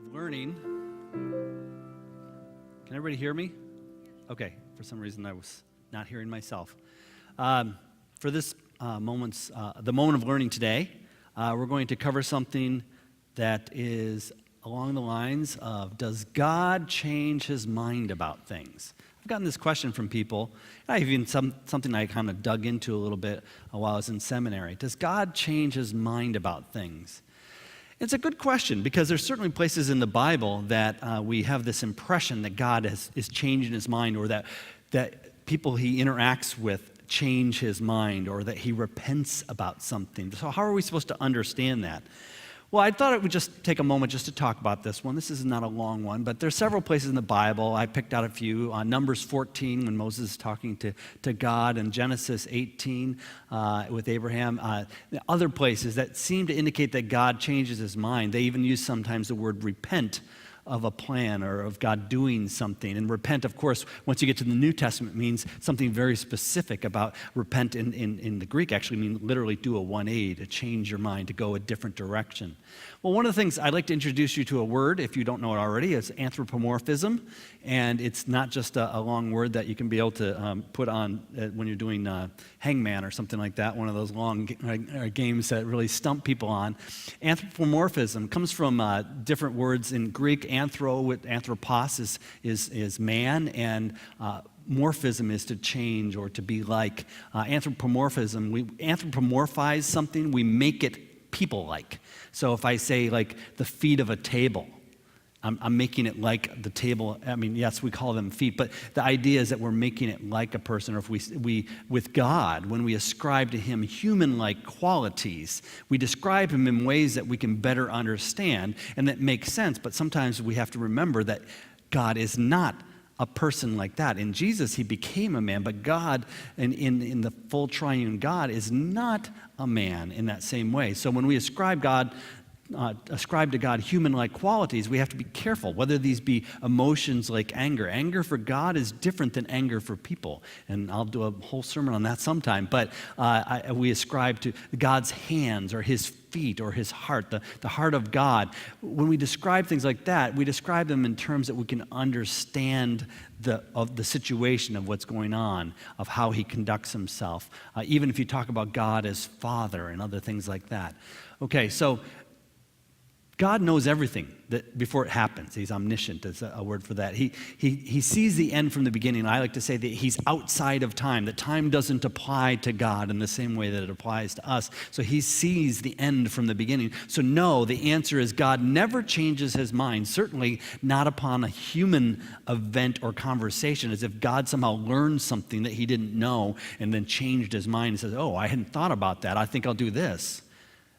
of learning. Can everybody hear me? Okay, for some reason I was not hearing myself. For this the moment of learning today, we're going to cover something that is along the lines of, does God change his mind about things? I've gotten this question from people. Something I kind of dug into a little bit while I was in seminary. Does God change his mind about things? It's a good question, because there's certainly places in the Bible that we have this impression that God is changing his mind, or that people he interacts with change his mind, or that he repents about something. So how are we supposed to understand that? Well, I thought it would just take a moment just to talk about this one. This is not a long one, but there's several places in the Bible. I picked out a few. Numbers 14, when Moses is talking to God, and Genesis 18 with Abraham. Other places that seem to indicate that God changes his mind. They even use sometimes the word repent of a plan or of God doing something. And repent, of course, once you get to the New Testament, means something very specific. About repent in the Greek actually means literally do a 180, to change your mind, to go a different direction. Well, one of the things I'd like to introduce you to, a word, if you don't know it already, is anthropomorphism. And it's not just a long word that you can be able to put on when you're doing hangman or something like that, one of those long games that really stump people on. Anthropomorphism comes from different words in Greek. Anthro with anthropos is man, and morphism is to change or to be like. Anthropomorphism, we anthropomorphize something, we make it people-like. So if I say, like, the feet of a table, I'm making it like the table. I mean, yes, we call them feet, but the idea is that we're making it like a person. Or if we with God, when we ascribe to him human-like qualities, we describe him in ways that we can better understand and that make sense. But sometimes we have to remember that God is not a person like that. In Jesus, he became a man, but God, in the full triune God, is not a man in that same way. So when we ascribe to God human-like qualities, we have to be careful, whether these be emotions like anger. Anger for God is different than anger for people, and I'll do a whole sermon on that sometime. But we ascribe to God's hands or his feet or his heart, the heart of God. When we describe things like that, we describe them in terms that we can understand of the situation of what's going on, of how he conducts himself. Even if you talk about God as Father and other things like that. Okay, so God knows everything before it happens. He's omniscient, is a word for that. He sees the end from the beginning. I like to say that he's outside of time, that time doesn't apply to God in the same way that it applies to us. So he sees the end from the beginning. So no, the answer is God never changes his mind, certainly not upon a human event or conversation, as if God somehow learned something that he didn't know and then changed his mind and says, oh, I hadn't thought about that. I think I'll do this.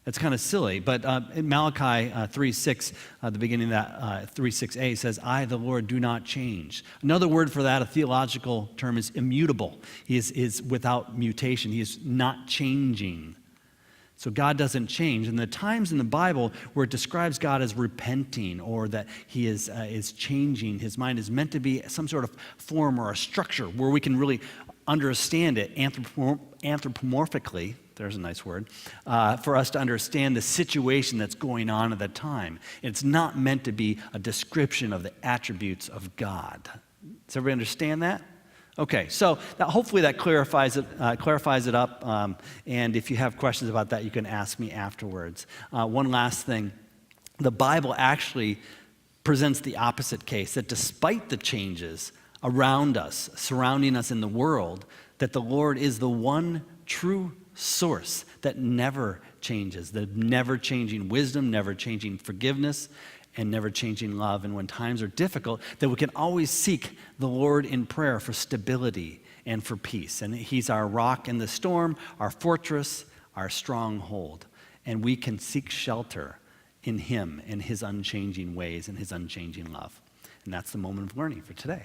It's kind of silly, but in Malachi 3:6, the beginning of that 3:6a says, I, the Lord, do not change. Another word for that, a theological term, is immutable. He is without mutation. He is not changing. So God doesn't change. And the times in the Bible where it describes God as repenting, or that he is changing his mind, is meant to be some sort of form or a structure where we can really understand it anthropomorphically. There's a nice word, for us to understand the situation that's going on at the time. It's not meant to be a description of the attributes of God. Does everybody understand that? Okay, so hopefully that clarifies it up, and if you have questions about that, you can ask me afterwards. One last thing, the Bible actually presents the opposite case, that despite the changes around us, surrounding us in the world, that the Lord is the one true source that never changes, the never changing wisdom, never changing forgiveness, and never changing love. And when times are difficult, that we can always seek the Lord in prayer for stability and for peace. And he's our rock in the storm, our fortress, our stronghold. And we can seek shelter in him and his unchanging ways and his unchanging love. And that's the moment of learning for today.